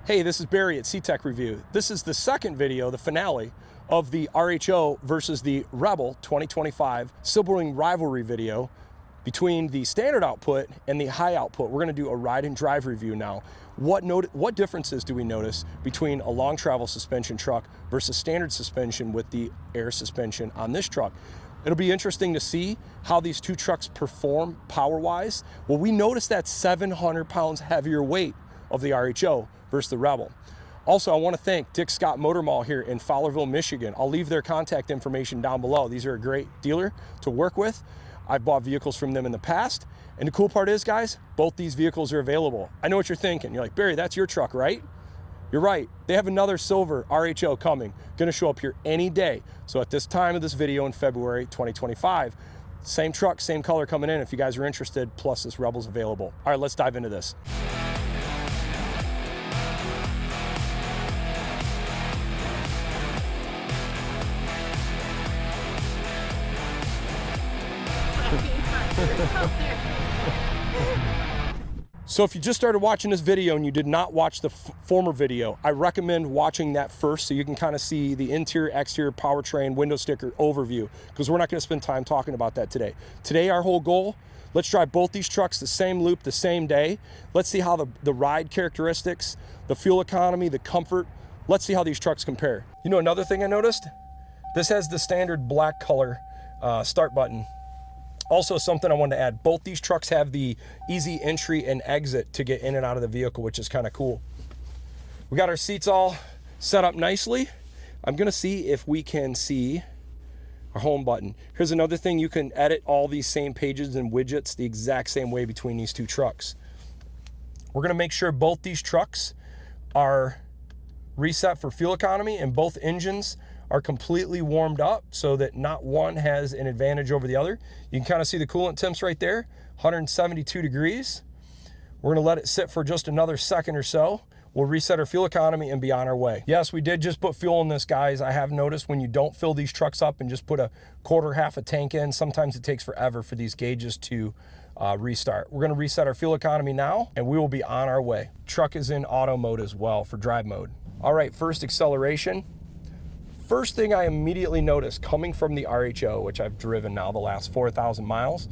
Hey, this is Barry at CTech-review. This is the second video, the finale, of the RHO versus the Rebel 2025 sibling rivalry video between the standard output and the high output. We're gonna do a ride and drive review now. What differences do we notice between a long travel suspension truck versus standard suspension with the air suspension on this truck? It'll be interesting to see how these two trucks perform power-wise. Well, we noticed that 700 pounds heavier weight of the RHO versus the Rebel. Also, I want to thank Dick Scott Motor Mall here in Fowlerville, Michigan. I'll leave their contact information down below. These are a great dealer to work with. I've bought vehicles from them in the past. And the cool part is, guys, both these vehicles are available. I know what you're thinking. You're like, Barry, that's your truck, right? You're right. They have another silver RHO coming, gonna show up here any day. So at this time of this video in February 2025, same truck, same color coming in if you guys are interested, plus this Rebel's available. All right, let's dive into this. So if you just started watching this video and you did not watch the former video, I recommend watching that first so you can kind of see the interior, exterior, powertrain, window sticker overview, because we're not going to spend time talking about that today. Today, our whole goal, let's drive both these trucks the same loop, the same day. Let's see how the ride characteristics, the fuel economy, the comfort, let's see how these trucks compare. You know, another thing I noticed, this has the standard black color start button. Also, something I wanted to add, both these trucks have the easy entry and exit to get in and out of the vehicle, which is kind of cool. We got our seats all set up nicely. I'm gonna see if we can see our home button. Here's another thing, you can edit all these same pages and widgets the exact same way between these two trucks. We're gonna make sure both these trucks are reset for fuel economy and both engines are completely warmed up so that not one has an advantage over the other. You can kind of see the coolant temps right there, 172 degrees. We're gonna let it sit for just another second or so. We'll reset our fuel economy and be on our way. Yes, we did just put fuel in this, guys. I have noticed when you don't fill these trucks up and just put a quarter, half a tank in, sometimes it takes forever for these gauges to restart. We're gonna reset our fuel economy now and we will be on our way. Truck is in auto mode as well for drive mode. All right, first acceleration. First thing I immediately noticed coming from the RHO, which I've driven now the last 4,000 miles,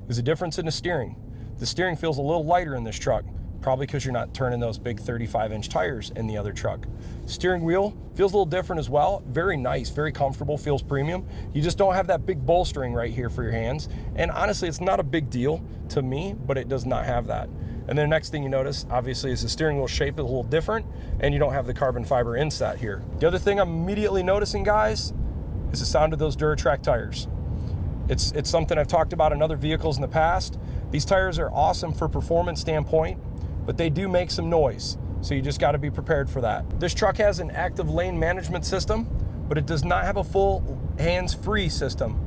is a difference in the steering. The steering feels a little lighter in this truck, probably because you're not turning those big 35-inch tires in the other truck. Steering wheel feels a little different as well. Very nice, very comfortable, feels premium. You just don't have that big bolstering right here for your hands. And honestly, it's not a big deal to me, but it does not have that. And then the next thing you notice, obviously, is the steering wheel shape is a little different and you don't have the carbon fiber inset here. The other thing I'm immediately noticing, guys, is the sound of those Duratrac tires. It's something I've talked about in other vehicles in the past. These tires are awesome for performance standpoint, but they do make some noise. So you just gotta be prepared for that. This truck has an active lane management system, but it does not have a full hands-free system.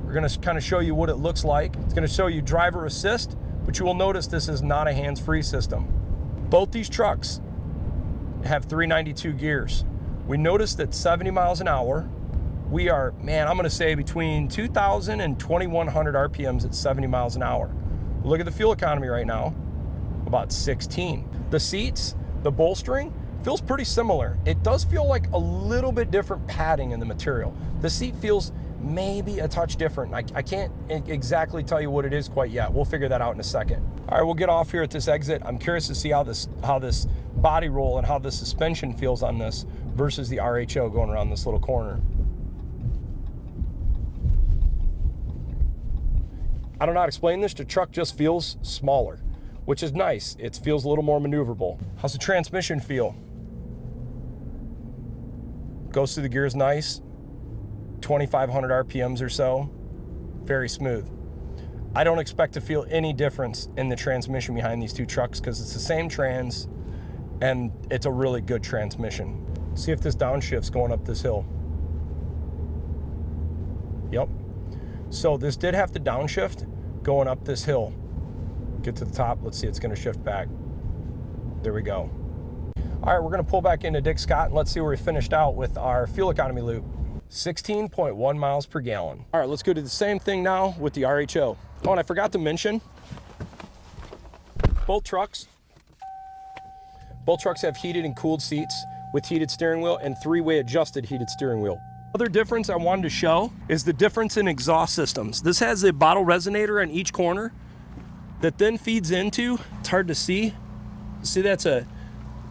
We're gonna kind of show you what it looks like. It's gonna show you driver assist, but you will notice this is not a hands-free system. Both these trucks have 392 gears. We noticed that 70 miles an hour, we are, man, I'm gonna say between 2,000 and 2,100 RPMs at 70 miles an hour. Look at the fuel economy right now, about 16. The seats, the bolstering, feels pretty similar. It does feel like a little bit different padding in the material. The seat feels maybe a touch different. I can't exactly tell you what it is quite yet. We'll figure that out in a second. All right, we'll get off here at this exit. I'm curious to see how this body roll and how the suspension feels on this versus the RHO going around this little corner. I don't know how to explain this. The truck just feels smaller, which is nice. It feels a little more maneuverable. How's the transmission feel? Goes through the gears nice. 2,500 RPMs or so, very smooth. I don't expect to feel any difference in the transmission behind these two trucks because it's the same trans and it's a really good transmission. See if this downshift's going up this hill. Yep. So this did have to downshift going up this hill. Get to the top, let's see, it's gonna shift back. There we go. All right, we're gonna pull back into Dick Scott and let's see where we finished out with our fuel economy loop. 16.1 miles per gallon. All right, let's go do the same thing now with the RHO. Oh, and I forgot to mention, both trucks Both trucks have heated and cooled seats with heated steering wheel and three-way adjusted heated steering wheel. Other difference I wanted to show is the difference in exhaust systems. This has a bottle resonator on each corner that then feeds into, it's hard to see. See, that's a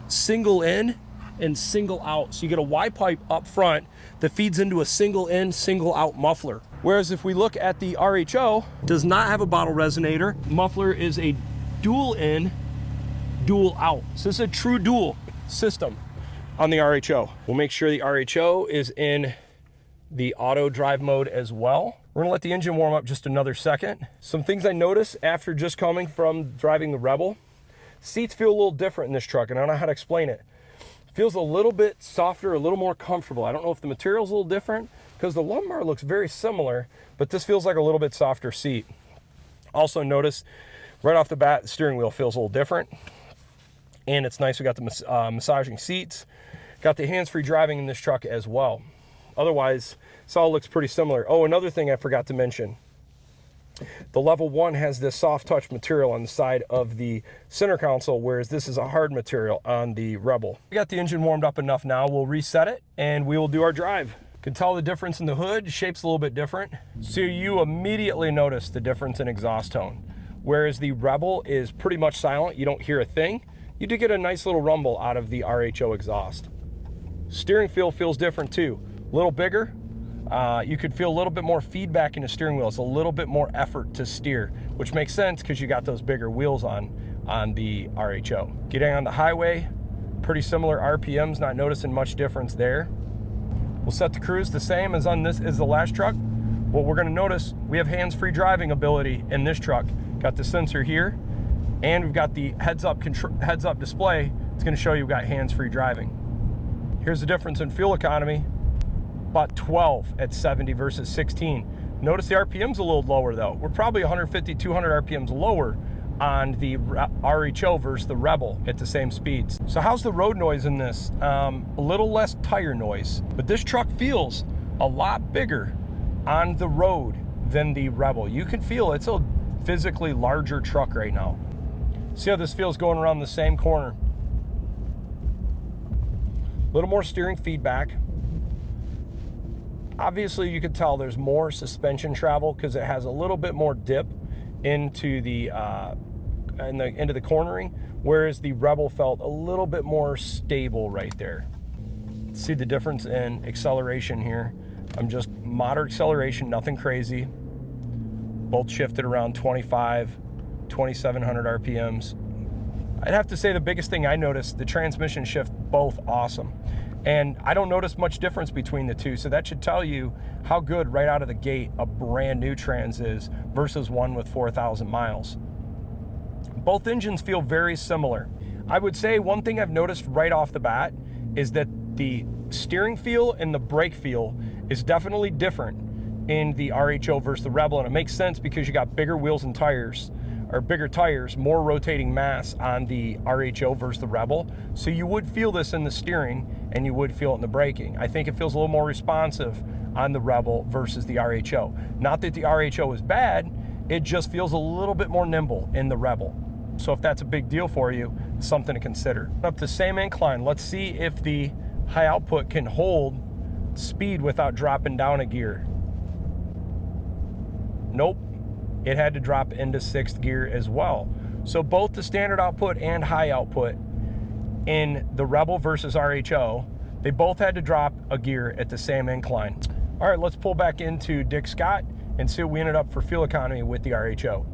single in and single out. So you get a Y pipe up front that feeds into a single in, single out muffler. Whereas if we look at the RHO, does not have a bottle resonator. Muffler is a dual in, dual out. So this is a true dual system on the RHO. We'll make sure the RHO is in the auto drive mode as well. We're gonna let the engine warm up just another second. Some things I noticed after just coming from driving the Rebel, seats feel a little different in this truck, and I don't know how to explain it. Feels a little bit softer, a little more comfortable. I don't know if the material's a little different, because the lumbar looks very similar, but this feels like a little bit softer seat. Also notice right off the bat, the steering wheel feels a little different, and it's nice. We got the massaging seats, got the hands-free driving in this truck as well. Otherwise, this all looks pretty similar. Oh, another thing I forgot to mention. The level 1 has this soft touch material on the side of the center console, whereas this is a hard material on the Rebel. We got the engine warmed up enough now. We'll reset it and we will do our drive. You can tell the difference in the hood. Shape's a little bit different. So you immediately notice the difference in exhaust tone. Whereas the Rebel is pretty much silent. You don't hear a thing. You do get a nice little rumble out of the RHO exhaust. Steering feel feels different too. A little bigger. You could feel a little bit more feedback in the steering wheel. It's a little bit more effort to steer, which makes sense because you got those bigger wheels on the RHO. Getting on the highway, pretty similar RPMs, not noticing much difference there. We'll set the cruise the same as on this as the last truck. What we're gonna notice, we have hands-free driving ability in this truck. Got the sensor here, and we've got the heads-up display. It's gonna show you we've got hands-free driving. Here's the difference in fuel economy. About 12 at 70 versus 16. Notice the RPM's a little lower though. We're probably 150, 200 RPMs lower on the RHO versus the Rebel at the same speeds. So how's the road noise in this? A little less tire noise, but this truck feels a lot bigger on the road than the Rebel. You can feel it's a physically larger truck right now. See how this feels going around the same corner. A little more steering feedback. Obviously, you could tell there's more suspension travel because it has a little bit more dip into the into the cornering, whereas the Rebel felt a little bit more stable right there. See the difference in acceleration here. I'm just moderate acceleration, nothing crazy. Both shifted around 2,700 RPMs. I'd have to say the biggest thing I noticed, the transmission shift, both awesome. And I don't notice much difference between the two, so that should tell you how good right out of the gate a brand new Trans is versus one with 4,000 miles. Both engines feel very similar. I would say one thing I've noticed right off the bat is that the steering feel and the brake feel is definitely different in the RHO versus the Rebel, and it makes sense because you got bigger wheels and tires, or bigger tires, more rotating mass on the RHO versus the Rebel. So you would feel this in the steering and you would feel it in the braking. I think it feels a little more responsive on the Rebel versus the RHO. Not that the RHO is bad, it just feels a little bit more nimble in the Rebel. So if that's a big deal for you, it's something to consider. Up the same incline, let's see if the high output can hold speed without dropping down a gear. Nope. It had to drop into 6th gear as well. So both the standard output and high output in the Rebel versus RHO, they both had to drop a gear at the same incline. All right, let's pull back into Dick Scott and see what we ended up for fuel economy with the RHO.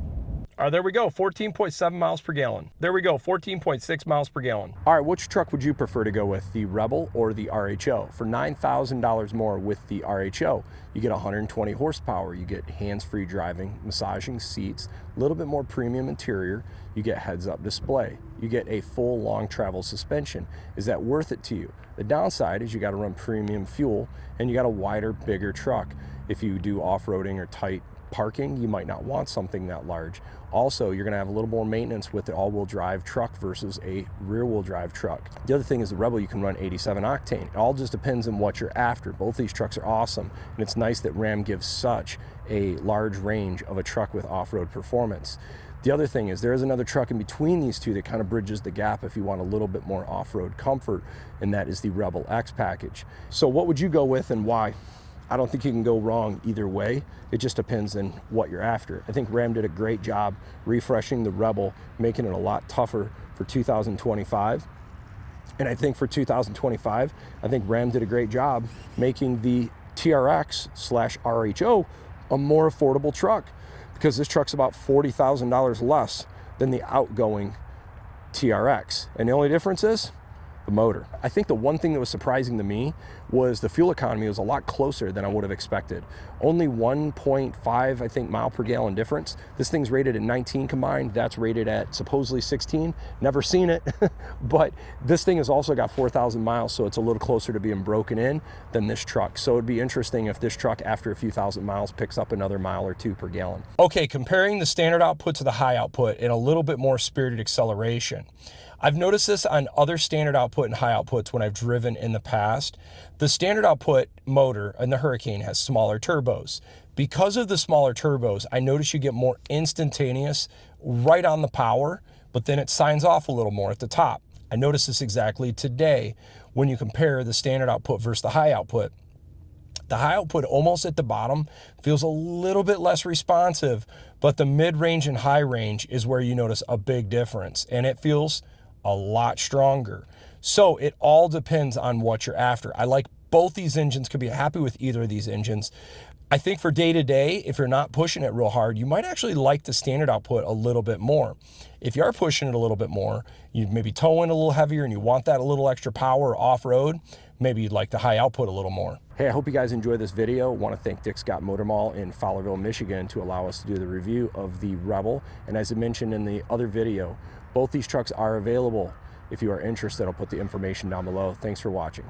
All right, there we go, 14.7 miles per gallon. There we go, 14.6 miles per gallon. All right, which truck would you prefer to go with, the Rebel or the RHO? For $9,000 more with the RHO, you get 120 horsepower, you get hands-free driving, massaging seats, a little bit more premium interior, you get heads-up display, you get a full long travel suspension. Is that worth it to you? The downside is you got to run premium fuel and you got a wider, bigger truck. If you do off-roading or tight parking, you might not want something that large. Also, you're going to have a little more maintenance with the all-wheel drive truck versus a rear-wheel drive truck. The other thing is the Rebel, you can run 87 octane. It all just depends on what you're after. Both these trucks are awesome, and it's nice that Ram gives such a large range of a truck with off-road performance. The other thing is there is another truck in between these two that kind of bridges the gap if you want a little bit more off-road comfort, and that is the Rebel X package. So what would you go with and why? I don't think you can go wrong either way. It just depends on what you're after. I think Ram did a great job refreshing the Rebel, making it a lot tougher for 2025. And I think for 2025, I think Ram did a great job making the TRX/RHO a more affordable truck, because this truck's about $40,000 less than the outgoing TRX. And the only difference is the motor. I think the one thing that was surprising to me was the fuel economy was a lot closer than I would have expected. Only 1.5, I think, mile per gallon difference. This thing's rated at 19 combined. That's rated at supposedly 16. Never seen it, but this thing has also got 4,000 miles, so it's a little closer to being broken in than this truck. So it'd be interesting if this truck, after a few thousand miles, picks up another mile or two per gallon. Okay, comparing the standard output to the high output and a little bit more spirited acceleration. I've noticed this on other standard output and high outputs when I've driven in the past. The standard output motor in the Hurricane has smaller turbos. Because of the smaller turbos, I notice you get more instantaneous right on the power, but then it signs off a little more at the top. I noticed this exactly today when you compare the standard output versus the high output. The high output almost at the bottom feels a little bit less responsive, but the mid-range and high range is where you notice a big difference, and it feels a lot stronger. So it all depends on what you're after. I like both these engines, could be happy with either of these engines. I think for day-to-day, if you're not pushing it real hard, you might actually like the standard output a little bit more. If you are pushing it a little bit more, you maybe towing a little heavier and you want that a little extra power off-road, maybe you'd like the high output a little more. Hey, I hope you guys enjoyed this video. I want to thank Dick Scott Motor Mall in Fowlerville, Michigan to allow us to do the review of the Rebel. And as I mentioned in the other video, both these trucks are available. If you are interested, I'll put the information down below. Thanks for watching.